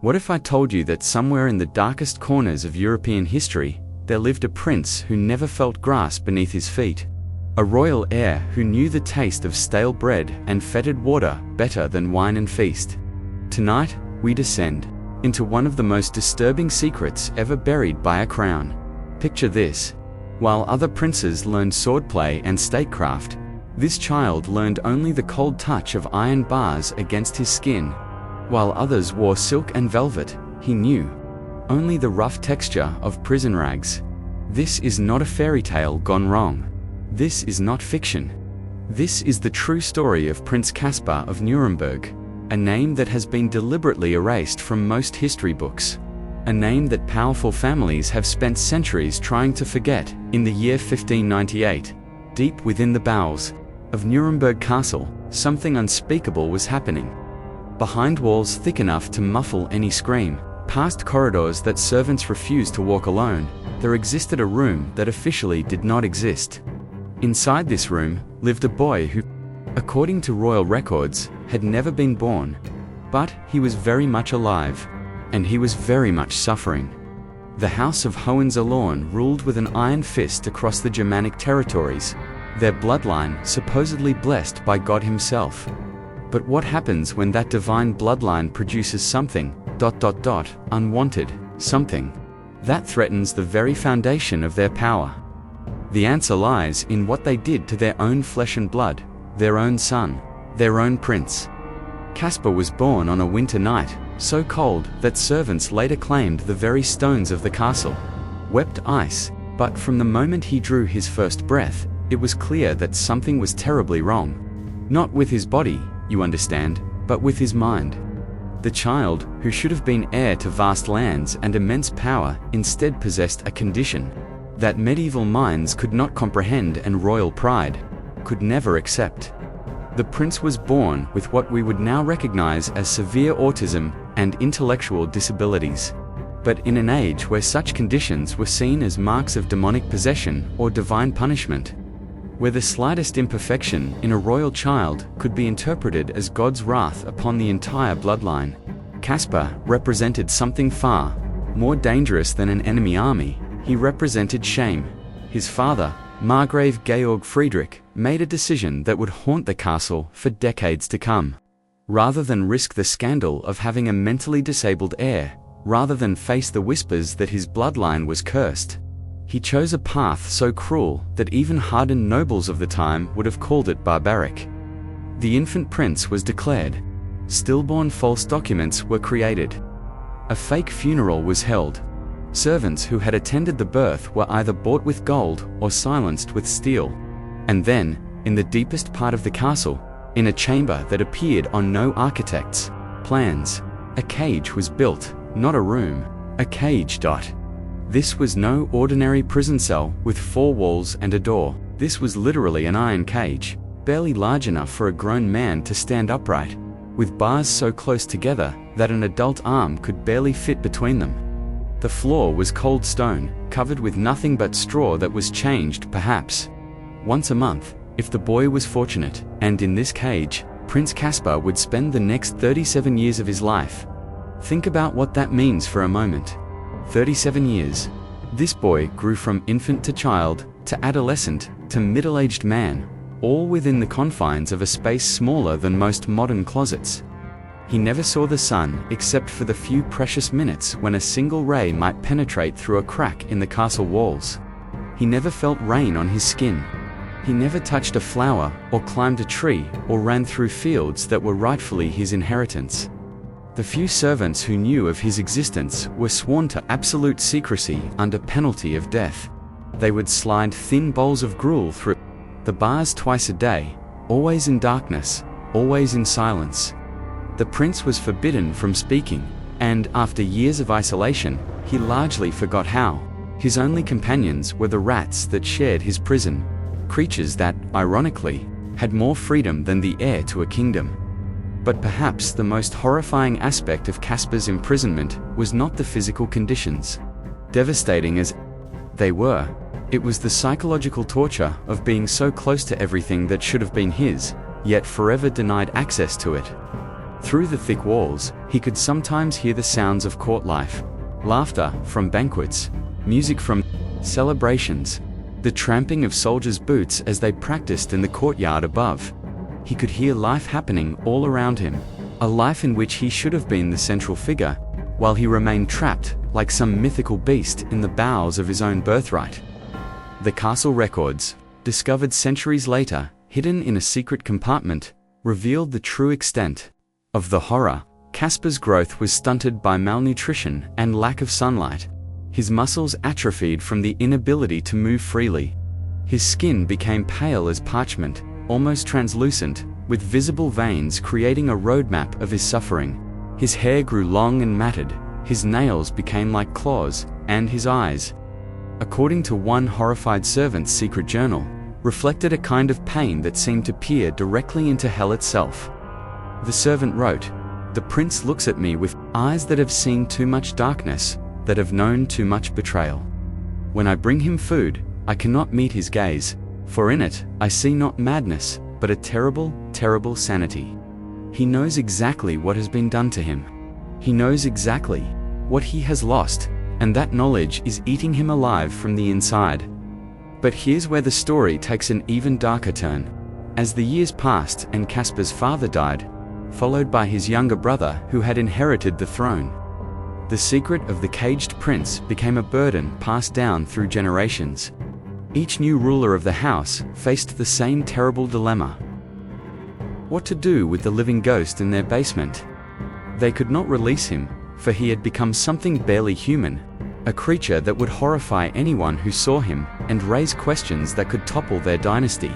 What if I told you that somewhere in the darkest corners of European history, there lived a prince who never felt grass beneath his feet? A royal heir who knew the taste of stale bread and fetid water better than wine and feast. Tonight, we descend into one of the most disturbing secrets ever buried by a crown. Picture this. While other princes learned swordplay and statecraft, this child learned only the cold touch of iron bars against his skin. While others wore silk and velvet, he knew only the rough texture of prison rags. This is not a fairy tale gone wrong. This is not fiction. This is the true story of Prince Caspar of Nuremberg, a name that has been deliberately erased from most history books. A name that powerful families have spent centuries trying to forget. In the year 1598, deep within the bowels of Nuremberg Castle, something unspeakable was happening. Behind walls thick enough to muffle any scream, past corridors that servants refused to walk alone, there existed a room that officially did not exist. Inside this room lived a boy who, according to royal records, had never been born. But he was very much alive, and he was very much suffering. The House of Hohenzollern ruled with an iron fist across the Germanic territories, their bloodline supposedly blessed by God himself. But what happens when that divine bloodline produces something, unwanted, something that threatens the very foundation of their power? The answer lies in what they did to their own flesh and blood, their own son, their own prince. Caspar was born on a winter night, so cold that servants later claimed the very stones of the castle wept ice. But from the moment he drew his first breath, it was clear that something was terribly wrong. Not with his body, you understand, but with his mind. The child, who should have been heir to vast lands and immense power, instead possessed a condition that medieval minds could not comprehend and royal pride could never accept. The prince was born with what we would now recognize as severe autism and intellectual disabilities. But in an age where such conditions were seen as marks of demonic possession or divine punishment, where the slightest imperfection in a royal child could be interpreted as God's wrath upon the entire bloodline, Caspar represented something far more dangerous than an enemy army. He represented shame. His father, Margrave Georg Friedrich, made a decision that would haunt the castle for decades to come. Rather than risk the scandal of having a mentally disabled heir, rather than face the whispers that his bloodline was cursed, he chose a path so cruel that even hardened nobles of the time would have called it barbaric. The infant prince was declared. Stillborn false documents were created. A fake funeral was held. Servants who had attended the birth were either bought with gold or silenced with steel. And then, in the deepest part of the castle, in a chamber that appeared on no architect's plans, a cage was built, not a room, a cage. This was no ordinary prison cell with 4 walls and a door. This was literally an iron cage, barely large enough for a grown man to stand upright, with bars so close together that an adult arm could barely fit between them. The floor was cold stone, covered with nothing but straw that was changed perhaps once a month, if the boy was fortunate. And in this cage, Prince Caspar would spend the next 37 years of his life. Think about what that means for a moment. 37 years. This boy grew from infant to child, to adolescent, to middle-aged man, all within the confines of a space smaller than most modern closets. He never saw the sun except for the few precious minutes when a single ray might penetrate through a crack in the castle walls. He never felt rain on his skin. He never touched a flower, or climbed a tree, or ran through fields that were rightfully his inheritance. The few servants who knew of his existence were sworn to absolute secrecy under penalty of death. They would slide thin bowls of gruel through the bars twice a day, always in darkness, always in silence. The prince was forbidden from speaking, and after years of isolation, he largely forgot how. His only companions were the rats that shared his prison, creatures that, ironically, had more freedom than the heir to a kingdom. But perhaps the most horrifying aspect of Caspar's imprisonment was not the physical conditions. Devastating as they were, it was the psychological torture of being so close to everything that should have been his, yet forever denied access to it. Through the thick walls, he could sometimes hear the sounds of court life, laughter from banquets, music from celebrations, the tramping of soldiers' boots as they practiced in the courtyard above. He could hear life happening all around him, a life in which he should have been the central figure, while he remained trapped, like some mythical beast, in the bowels of his own birthright. The castle records, discovered centuries later, hidden in a secret compartment, revealed the true extent of the horror. Caspar's growth was stunted by malnutrition and lack of sunlight. His muscles atrophied from the inability to move freely. His skin became pale as parchment, almost translucent, with visible veins creating a roadmap of his suffering. His hair grew long and matted, his nails became like claws, and his eyes, according to one horrified servant's secret journal, reflected a kind of pain that seemed to peer directly into hell itself. The servant wrote, "The prince looks at me with eyes that have seen too much darkness, that have known too much betrayal. When I bring him food, I cannot meet his gaze, for in it I see not madness, but a terrible, terrible sanity. He knows exactly what has been done to him. He knows exactly what he has lost, and that knowledge is eating him alive from the inside." But here's where the story takes an even darker turn. As the years passed and Caspar's father died, followed by his younger brother who had inherited the throne, the secret of the caged prince became a burden passed down through generations. Each new ruler of the house faced the same terrible dilemma: what to do with the living ghost in their basement. They could not release him, for he had become something barely human, a creature that would horrify anyone who saw him and raise questions that could topple their dynasty.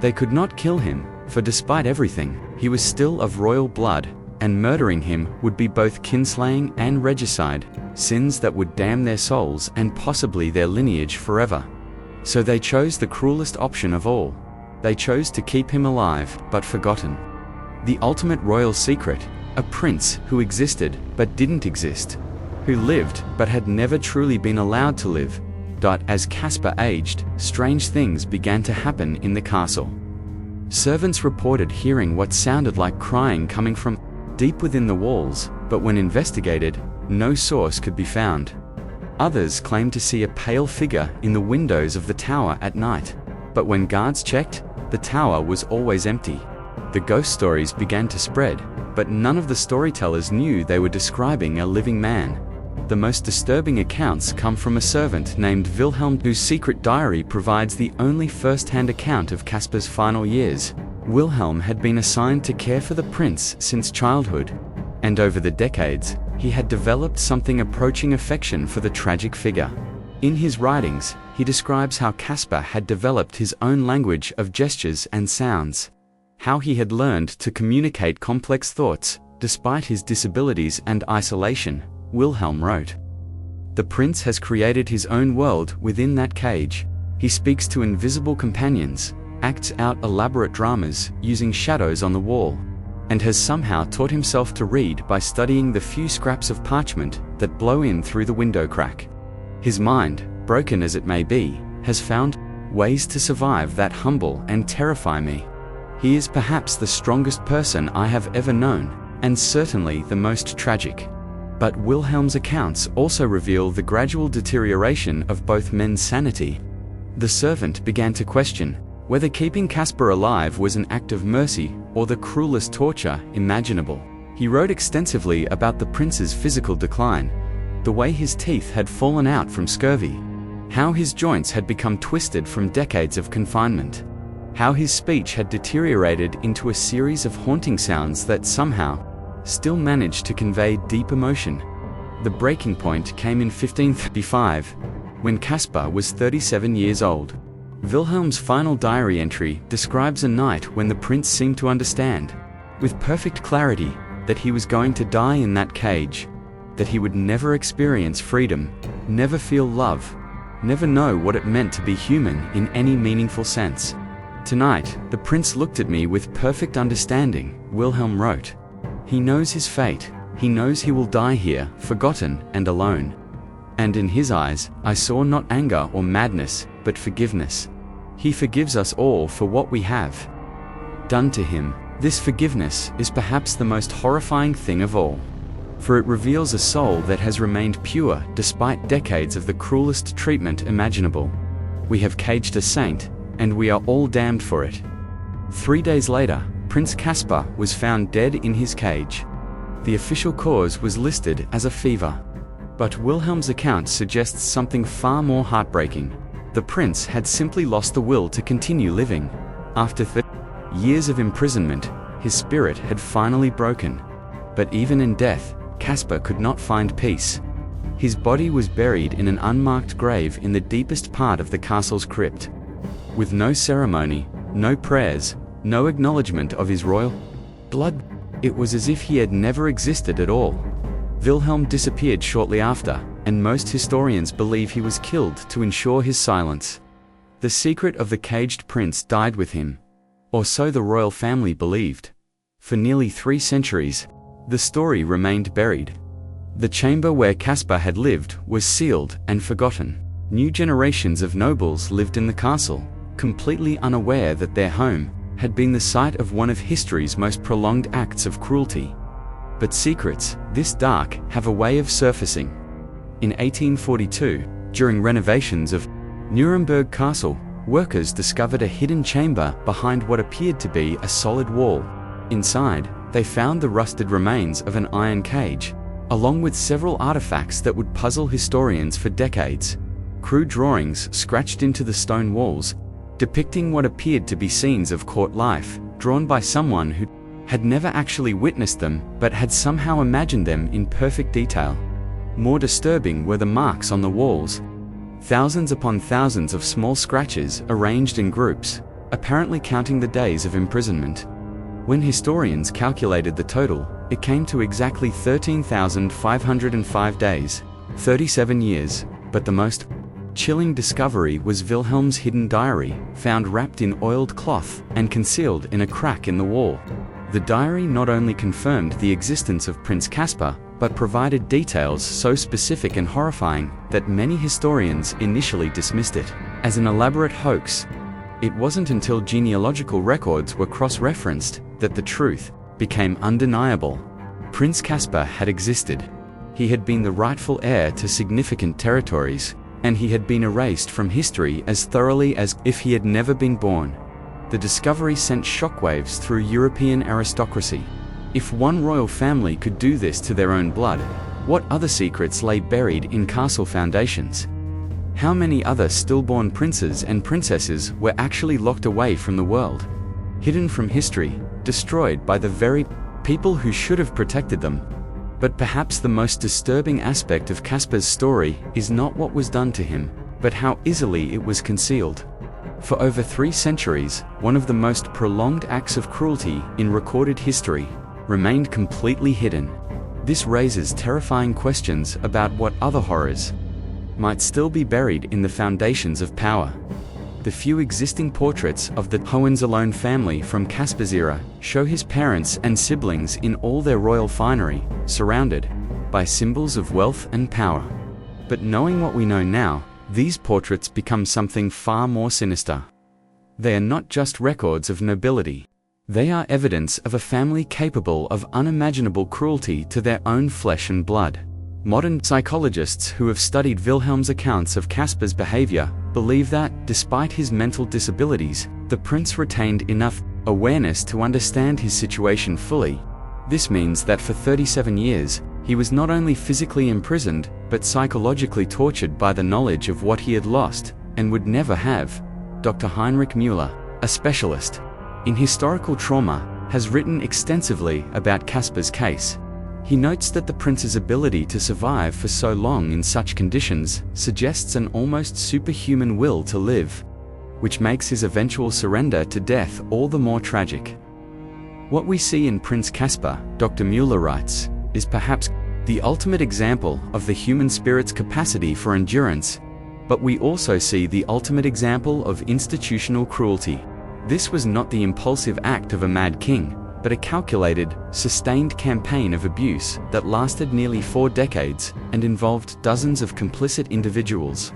They could not kill him, for despite everything, he was still of royal blood, and murdering him would be both kinslaying and regicide, sins that would damn their souls and possibly their lineage forever. So they chose the cruelest option of all. They chose to keep him alive, but forgotten. The ultimate royal secret, a prince who existed but didn't exist, who lived but had never truly been allowed to live. As Caspar aged, strange things began to happen in the castle. Servants reported hearing what sounded like crying coming from deep within the walls, but when investigated, no source could be found. Others claimed to see a pale figure in the windows of the tower at night, but when guards checked, the tower was always empty. The ghost stories began to spread, but none of the storytellers knew they were describing a living man. The most disturbing accounts come from a servant named Wilhelm, whose secret diary provides the only first-hand account of Caspar's final years. Wilhelm had been assigned to care for the prince since childhood, and over the decades, he had developed something approaching affection for the tragic figure. In his writings, he describes how Caspar had developed his own language of gestures and sounds, how he had learned to communicate complex thoughts, despite his disabilities and isolation. Wilhelm wrote, "The prince has created his own world within that cage. He speaks to invisible companions, acts out elaborate dramas using shadows on the wall, and has somehow taught himself to read by studying the few scraps of parchment that blow in through the window crack. His mind, broken as it may be, has found ways to survive that humble and terrify me. He is perhaps the strongest person I have ever known, and certainly the most tragic." But Wilhelm's accounts also reveal the gradual deterioration of both men's sanity. The servant began to question whether keeping Caspar alive was an act of mercy or the cruelest torture imaginable. He wrote extensively about the prince's physical decline, the way his teeth had fallen out from scurvy, how his joints had become twisted from decades of confinement, how his speech had deteriorated into a series of haunting sounds that somehow still managed to convey deep emotion. The breaking point came in 1535, when Caspar was 37 years old. Wilhelm's final diary entry describes a night when the prince seemed to understand, with perfect clarity, that he was going to die in that cage, that he would never experience freedom, never feel love, never know what it meant to be human in any meaningful sense. "Tonight, the prince looked at me with perfect understanding," Wilhelm wrote. "He knows his fate. He knows he will die here, forgotten and alone. And in his eyes, I saw not anger or madness, but forgiveness. He forgives us all for what we have done to him." This forgiveness is perhaps the most horrifying thing of all, for it reveals a soul that has remained pure despite decades of the cruelest treatment imaginable. We have caged a saint, and we are all damned for it. 3 days later, Prince Caspar was found dead in his cage. The official cause was listed as a fever. But Wilhelm's account suggests something far more heartbreaking. The prince had simply lost the will to continue living. After 30 years of imprisonment, his spirit had finally broken. But even in death, Caspar could not find peace. His body was buried in an unmarked grave in the deepest part of the castle's crypt. With no ceremony, no prayers, no acknowledgement of his royal blood, it was as if he had never existed at all. Wilhelm disappeared shortly after, and most historians believe he was killed to ensure his silence. The secret of the caged prince died with him, or so the royal family believed. For nearly 3 centuries, the story remained buried. The chamber where Caspar had lived was sealed and forgotten. New generations of nobles lived in the castle, completely unaware that their home had been the site of one of history's most prolonged acts of cruelty. But secrets, this dark, have a way of surfacing. In 1842, during renovations of Nuremberg Castle, workers discovered a hidden chamber behind what appeared to be a solid wall. Inside, they found the rusted remains of an iron cage, along with several artifacts that would puzzle historians for decades. Crude drawings scratched into the stone walls, depicting what appeared to be scenes of court life, drawn by someone who had never actually witnessed them, but had somehow imagined them in perfect detail. More disturbing were the marks on the walls. Thousands upon thousands of small scratches arranged in groups, apparently counting the days of imprisonment. When historians calculated the total, it came to exactly 13,505 days, 37 years, but the most chilling discovery was Wilhelm's hidden diary, found wrapped in oiled cloth and concealed in a crack in the wall. The diary not only confirmed the existence of Prince Caspar, but provided details so specific and horrifying that many historians initially dismissed it as an elaborate hoax. It wasn't until genealogical records were cross-referenced that the truth became undeniable. Prince Caspar had existed. He had been the rightful heir to significant territories, and he had been erased from history as thoroughly as if he had never been born. The discovery sent shockwaves through European aristocracy. If one royal family could do this to their own blood, what other secrets lay buried in castle foundations? How many other stillborn princes and princesses were actually locked away from the world, hidden from history, destroyed by the very people who should have protected them? But perhaps the most disturbing aspect of Caspar's story is not what was done to him, but how easily it was concealed. For over 3 centuries, one of the most prolonged acts of cruelty in recorded history remained completely hidden. This raises terrifying questions about what other horrors might still be buried in the foundations of power. The few existing portraits of the Hohenzollern family from Caspar's era show his parents and siblings in all their royal finery, surrounded by symbols of wealth and power. But knowing what we know now, these portraits become something far more sinister. They are not just records of nobility. They are evidence of a family capable of unimaginable cruelty to their own flesh and blood. Modern psychologists who have studied Wilhelm's accounts of Caspar's behavior believe that, despite his mental disabilities, the prince retained enough awareness to understand his situation fully. This means that for 37 years, he was not only physically imprisoned, but psychologically tortured by the knowledge of what he had lost, and would never have. Dr. Heinrich Müller, a specialist in historical trauma, has written extensively about Caspar's case. He notes that the prince's ability to survive for so long in such conditions suggests an almost superhuman will to live, which makes his eventual surrender to death all the more tragic. What we see in Prince Caspar, Dr. Müller writes, is perhaps the ultimate example of the human spirit's capacity for endurance, but we also see the ultimate example of institutional cruelty. This was not the impulsive act of a mad king, but a calculated, sustained campaign of abuse that lasted nearly 4 decades and involved dozens of complicit individuals.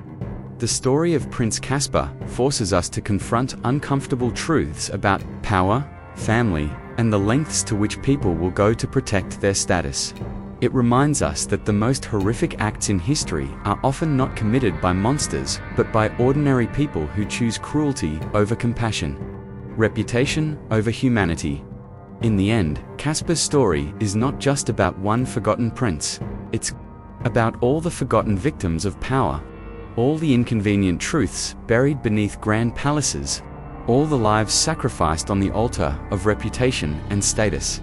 The story of Prince Caspar forces us to confront uncomfortable truths about power, family, and the lengths to which people will go to protect their status. It reminds us that the most horrific acts in history are often not committed by monsters, but by ordinary people who choose cruelty over compassion, reputation over humanity. In the end, Caspar's story is not just about one forgotten prince. It's about all the forgotten victims of power, all the inconvenient truths buried beneath grand palaces, all the lives sacrificed on the altar of reputation and status.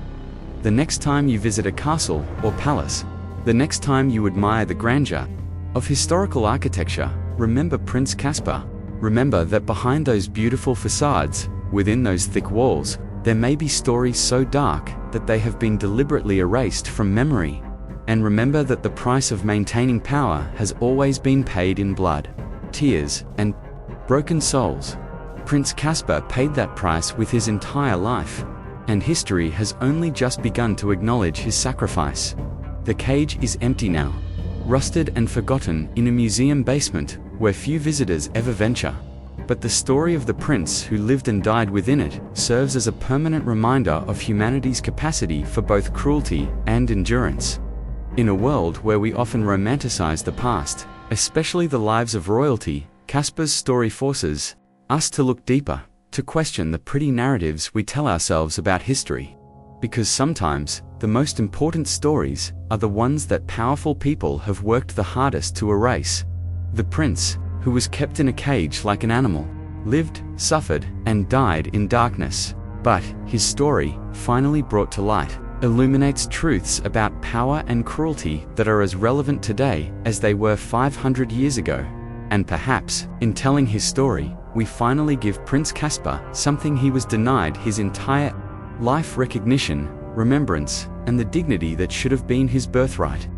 The next time you visit a castle or palace, the next time you admire the grandeur of historical architecture, remember Prince Caspar. Remember that behind those beautiful facades, within those thick walls, there may be stories so dark that they have been deliberately erased from memory. And remember that the price of maintaining power has always been paid in blood, tears, and broken souls. Prince Caspar paid that price with his entire life, and history has only just begun to acknowledge his sacrifice. The cage is empty now, rusted and forgotten in a museum basement where few visitors ever venture. But the story of the prince who lived and died within it serves as a permanent reminder of humanity's capacity for both cruelty and endurance. In a world where we often romanticize the past, especially the lives of royalty, Caspar's story forces us to look deeper, to question the pretty narratives we tell ourselves about history. Because sometimes, the most important stories are the ones that powerful people have worked the hardest to erase. The prince, who was kept in a cage like an animal, lived, suffered, and died in darkness. But his story, finally brought to light, illuminates truths about power and cruelty that are as relevant today as they were 500 years ago. And perhaps, in telling his story, we finally give Prince Caspar something he was denied his entire life: recognition, remembrance, and the dignity that should have been his birthright.